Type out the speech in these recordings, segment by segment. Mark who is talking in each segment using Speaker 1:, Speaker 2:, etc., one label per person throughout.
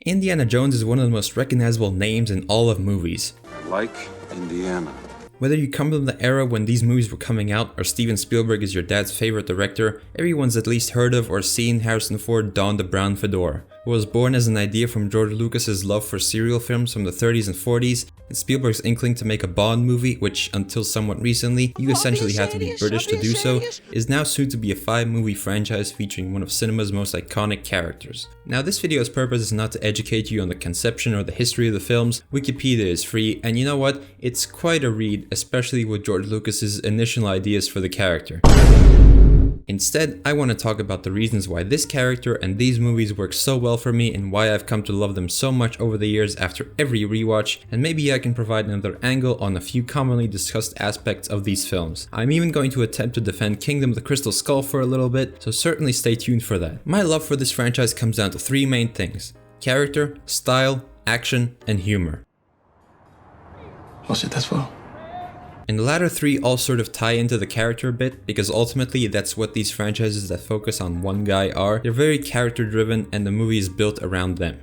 Speaker 1: Indiana Jones is one of the most recognizable names in all of movies.
Speaker 2: Like Indiana.
Speaker 1: Whether you come from the era when these movies were coming out or Steven Spielberg is your dad's favorite director, everyone's at least heard of or seen Harrison Ford don the brown fedora. It was born as an idea from George Lucas's love for serial films from the 30s and 40s, and Spielberg's inkling to make a Bond movie, which until somewhat recently you essentially had to be British to do so, is now soon to be a 5-movie franchise featuring one of cinema's most iconic characters. Now this video's purpose is not to educate you on the conception or the history of the films. Wikipedia is free, and you know what? It's quite a read, especially with George Lucas's initial ideas for the character. Instead, I want to talk about the reasons why this character and these movies work so well for me and why I've come to love them so much over the years after every rewatch, and maybe I can provide another angle on a few commonly discussed aspects of these films. I'm even going to attempt to defend Kingdom of the Crystal Skull for a little bit, so certainly stay tuned for that. My love for this franchise comes down to 3 main things: character, style, action, and humor.
Speaker 2: Was it that well?
Speaker 1: And the latter 3 all sort of tie into the character a bit, because ultimately that's what these franchises that focus on one guy are. They're very character driven and the movie is built around them.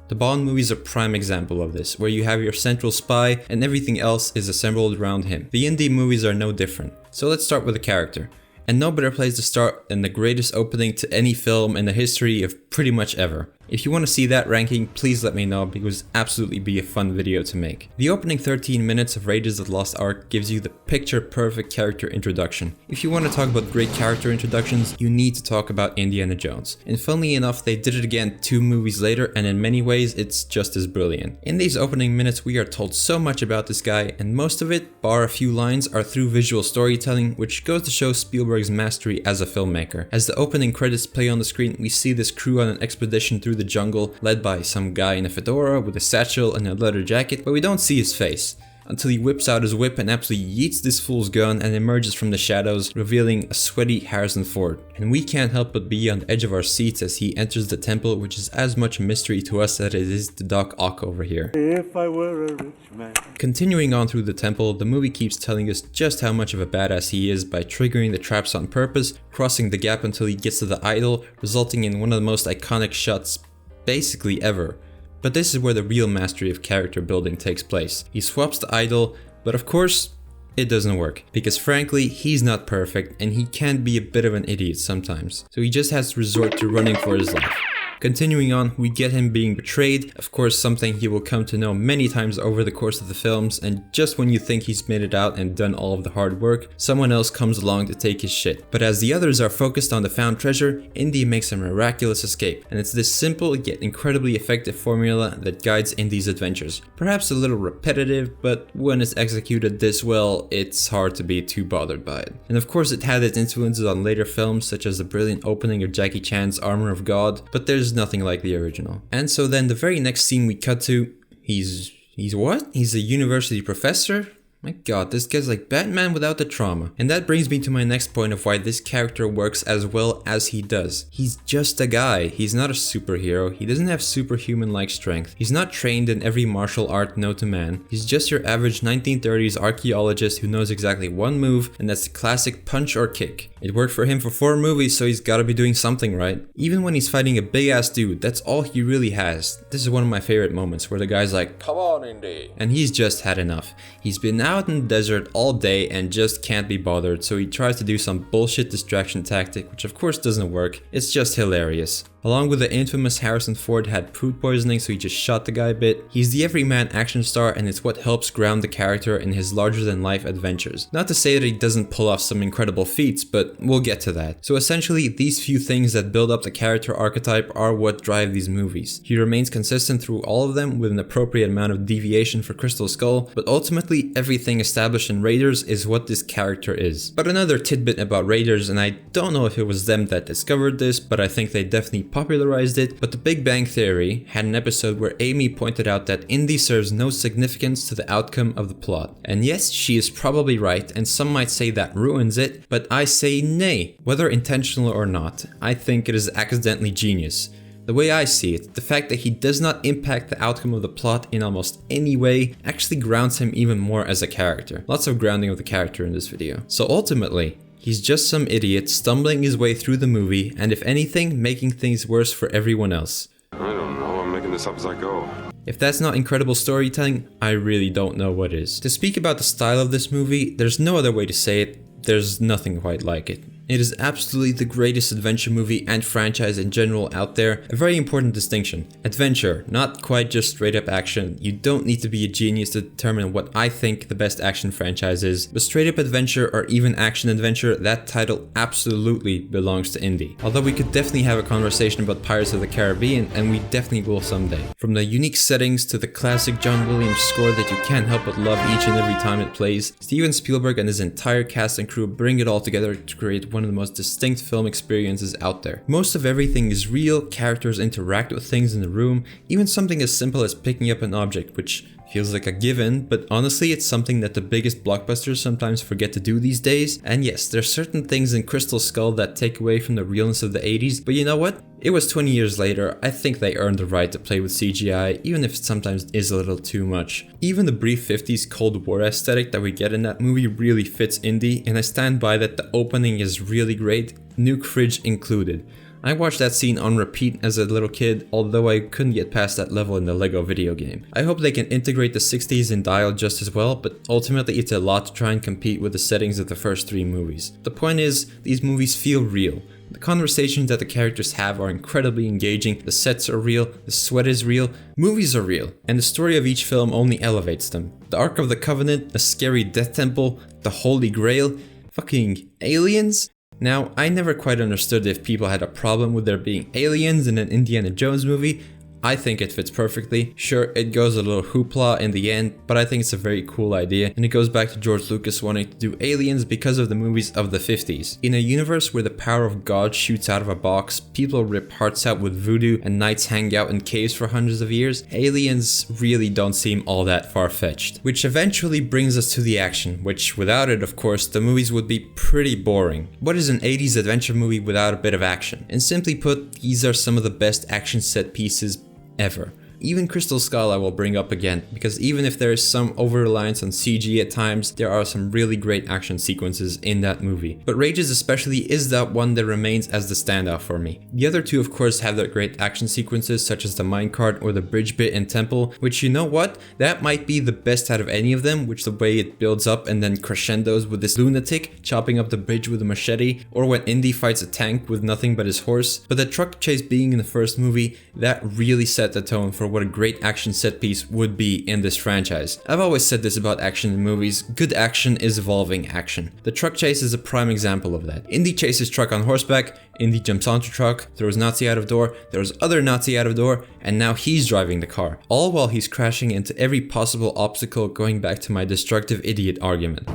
Speaker 1: The Bond movies are a prime example of this, where you have your central spy and everything else is assembled around him. The Indy movies are no different. So let's start with the character. And no better place to start than the greatest opening to any film in the history of pretty much ever. If you want to see that ranking, please let me know, because it would absolutely be a fun video to make. The opening 13 minutes of Raiders of the Lost Ark gives you the picture perfect character introduction. If you want to talk about great character introductions, you need to talk about Indiana Jones. And funnily enough, they did it again 2 movies later, and in many ways it's just as brilliant. In these opening minutes we are told so much about this guy, and most of it, bar a few lines, are through visual storytelling, which goes to show Spielberg's mastery as a filmmaker. As the opening credits play on the screen, we see this crew on an expedition through the jungle, led by some guy in a fedora with a satchel and a leather jacket, but we don't see his face until he whips out his whip and absolutely yeets this fool's gun and emerges from the shadows, revealing a sweaty Harrison Ford. And we can't help but be on the edge of our seats as he enters the temple, which is as much a mystery to us as it is to Doc Ock over here.
Speaker 3: If I were a rich man.
Speaker 1: Continuing on through the temple, the movie keeps telling us just how much of a badass he is by triggering the traps on purpose, crossing the gap until he gets to the idol, resulting in one of the most iconic shots basically ever. But this is where the real mastery of character building takes place. He swaps the idol, but of course, it doesn't work. Because frankly, he's not perfect and he can be a bit of an idiot sometimes. So he just has to resort to running for his life. Continuing on, we get him being betrayed, of course something he will come to know many times over the course of the films, and just when you think he's made it out and done all of the hard work, someone else comes along to take his shit. But as the others are focused on the found treasure, Indy makes a miraculous escape, and it's this simple yet incredibly effective formula that guides Indy's adventures. Perhaps a little repetitive, but when it's executed this well, it's hard to be too bothered by it. And of course it had its influences on later films, such as the brilliant opening of Jackie Chan's Armor of God, but there's nothing like the original. And so then the very next scene we cut to, he's what? He's a university professor? My god, this guy's like Batman without the trauma. And that brings me to my next point of why this character works as well as he does. He's just a guy. He's not a superhero. He doesn't have superhuman-like strength. He's not trained in every martial art known to man. He's just your average 1930s archaeologist who knows exactly one move, and that's the classic punch or kick. It worked for him for 4 movies, so he's gotta be doing something right. Even when he's fighting a big ass dude, that's all he really has. This is one of my favorite moments where the guy's like, "Come on, Indy." And he's just had enough. He's been out in the desert all day and just can't be bothered, so he tries to do some bullshit distraction tactic, which of course doesn't work. It's just hilarious. Along with the infamous Harrison Ford had food poisoning, so he just shot the guy a bit. He's the everyman action star, and it's what helps ground the character in his larger-than-life adventures. Not to say that he doesn't pull off some incredible feats, but we'll get to that. So essentially, these few things that build up the character archetype are what drive these movies. He remains consistent through all of them with an appropriate amount of deviation for Crystal Skull, but ultimately everything established in Raiders is what this character is. But another tidbit about Raiders, and I don't know if it was them that discovered this, but I think they definitely popularized it, but The Big Bang Theory had an episode where Amy pointed out that Indy serves no significance to the outcome of the plot. And yes, she is probably right, and some might say that ruins it, but I say nay. Whether intentional or not, I think it is accidentally genius. The way I see it, the fact that he does not impact the outcome of the plot in almost any way actually grounds him even more as a character. Lots of grounding of the character in this video. So ultimately, he's just some idiot stumbling his way through the movie, and if anything, making things worse for everyone else.
Speaker 2: I don't know, I'm making this up as I go.
Speaker 1: If that's not incredible storytelling, I really don't know what is. To speak about the style of this movie, there's no other way to say it, there's nothing quite like it. It is absolutely the greatest adventure movie and franchise in general out there. A very important distinction. Adventure, not quite just straight up action. You don't need to be a genius to determine what I think the best action franchise is. But straight up adventure or even action adventure, that title absolutely belongs to Indy. Although we could definitely have a conversation about Pirates of the Caribbean, and we definitely will someday. From the unique settings to the classic John Williams score that you can't help but love each and every time it plays, Steven Spielberg and his entire cast and crew bring it all together to create one of the most distinct film experiences out there. Most of everything is real, characters interact with things in the room, even something as simple as picking up an object, which feels like a given, but honestly it's something that the biggest blockbusters sometimes forget to do these days. And yes, there's certain things in Crystal Skull that take away from the realness of the 80s, but you know what? It was 20 years later, I think they earned the right to play with CGI, even if it sometimes is a little too much. Even the brief 50s Cold War aesthetic that we get in that movie really fits Indy, and I stand by that the opening is really great, nuke fridge included. I watched that scene on repeat as a little kid, although I couldn't get past that level in the Lego video game. I hope they can integrate the 60s in Dial just as well, but ultimately it's a lot to try and compete with the settings of the first 3 movies. The point is, these movies feel real. The conversations that the characters have are incredibly engaging, the sets are real, the sweat is real, movies are real, and the story of each film only elevates them. The Ark of the Covenant, a scary death temple, the Holy Grail, fucking aliens? Now, I never quite understood if people had a problem with there being aliens in an Indiana Jones movie. I think it fits perfectly. Sure, it goes a little hoopla in the end, but I think it's a very cool idea, and it goes back to George Lucas wanting to do aliens because of the movies of the 50s. In a universe where the power of God shoots out of a box, people rip hearts out with voodoo, and knights hang out in caves for hundreds of years, aliens really don't seem all that far-fetched. Which eventually brings us to the action, which without it, of course, the movies would be pretty boring. What is an 80s adventure movie without a bit of action? And simply put, these are some of the best action set pieces ever. Even Crystal Skull I will bring up again, because even if there is some over-reliance on CG at times, there are some really great action sequences in that movie. But Rages especially is that one that remains as the standout for me. The other two of course have their great action sequences, such as the minecart or the bridge bit in Temple, which, you know what, that might be the best out of any of them, which the way it builds up and then crescendos with this lunatic chopping up the bridge with a machete, or when Indy fights a tank with nothing but his horse. But the truck chase being in the first movie, that really set the tone for what a great action set piece would be in this franchise. I've always said this about action in movies, good action is evolving action. The truck chase is a prime example of that. Indy chases truck on horseback, Indy jumps onto truck, throws Nazi out of door, throws other Nazi out of door, and now he's driving the car. All while he's crashing into every possible obstacle, going back to my destructive idiot argument.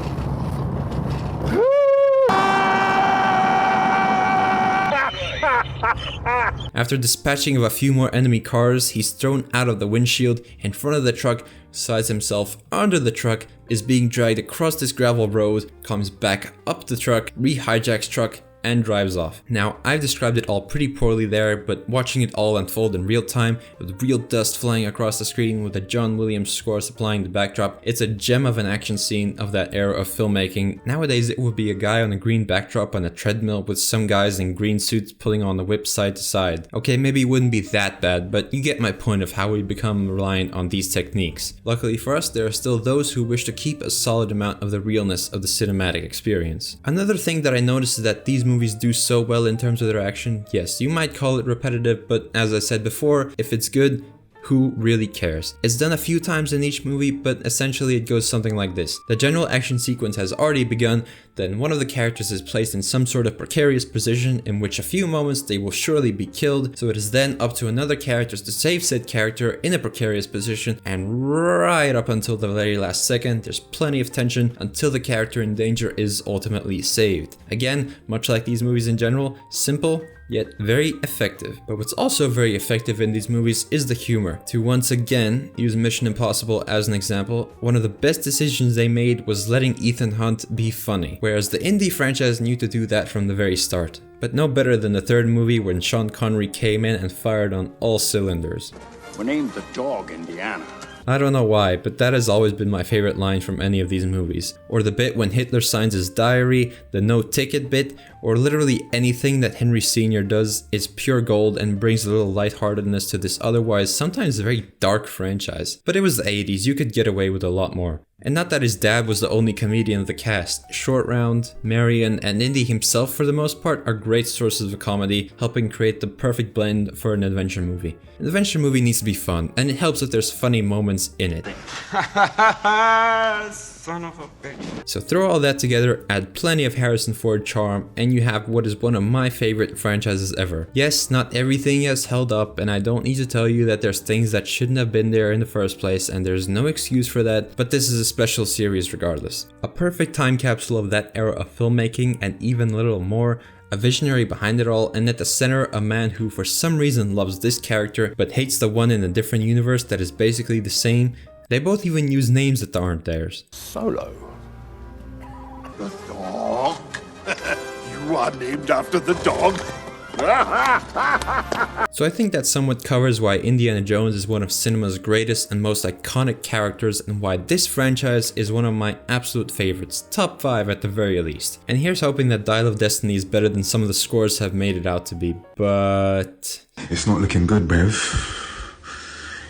Speaker 1: After dispatching of a few more enemy cars, he's thrown out of the windshield in front of the truck, slides himself under the truck, is being dragged across this gravel road, comes back up the truck, re-hijacks truck, and drives off. Now, I've described it all pretty poorly there, but watching it all unfold in real time, with real dust flying across the screen with a John Williams score supplying the backdrop, it's a gem of an action scene of that era of filmmaking. Nowadays, it would be a guy on a green backdrop on a treadmill with some guys in green suits pulling on the whip side to side. Okay, maybe it wouldn't be that bad, but you get my point of how we become reliant on these techniques. Luckily for us, there are still those who wish to keep a solid amount of the realness of the cinematic experience. Another thing that I noticed is that these movies do so well in terms of their action. Yes, you might call it repetitive, but as I said before, if it's good, who really cares? It's done a few times in each movie, but essentially it goes something like this. The general action sequence has already begun, then one of the characters is placed in some sort of precarious position in which a few moments they will surely be killed, so it is then up to another character to save said character in a precarious position, and right up until the very last second, there's plenty of tension until the character in danger is ultimately saved. Again, much like these movies in general, simple, yet very effective. But what's also very effective in these movies is the humor. To once again use Mission Impossible as an example, one of the best decisions they made was letting Ethan Hunt be funny, whereas the Indy franchise knew to do that from the very start. But no better than the third movie when Sean Connery came in and fired on all cylinders.
Speaker 4: We named the dog Indiana.
Speaker 1: I don't know why, but that has always been my favorite line from any of these movies. Or the bit when Hitler signs his diary, the no ticket bit, or literally anything that Henry Sr. does is pure gold and brings a little lightheartedness to this otherwise sometimes very dark franchise. But it was the 80s, you could get away with a lot more. And not that his dad was the only comedian of the cast. Short Round, Marion, and Indy himself for the most part are great sources of comedy, helping create the perfect blend for an adventure movie. An adventure movie needs to be fun, and it helps if there's funny moments in it.
Speaker 3: Son of a bitch.
Speaker 1: So throw all that together, add plenty of Harrison Ford charm, and you have what is one of my favorite franchises ever. Yes, not everything has held up, and I don't need to tell you that there's things that shouldn't have been there in the first place, and there's no excuse for that, but this is a special series regardless. A perfect time capsule of that era of filmmaking, and even a little more. A visionary behind it all, and at the center a man who for some reason loves this character but hates the one in a different universe that is basically the same. They both even use names that aren't theirs.
Speaker 3: Solo. The dog? You are named after the dog?
Speaker 1: So I think that somewhat covers why Indiana Jones is one of cinema's greatest and most iconic characters, and why this franchise is one of my absolute favorites, top 5 at the very least. And here's hoping that Dial of Destiny is better than some of the scores have made it out to be, but...
Speaker 4: It's not looking good, bruv.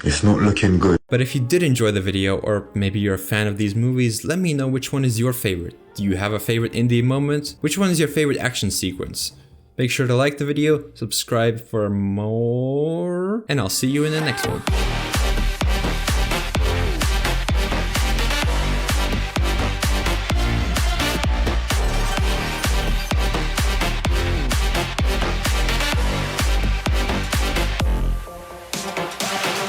Speaker 4: It's not looking good.
Speaker 1: But if you did enjoy the video, or maybe you're a fan of these movies, let me know which one is your favorite. Do you have a favorite Indy moment? Which one is your favorite action sequence? Make sure to like the video, subscribe for more, and I'll see you in the next one.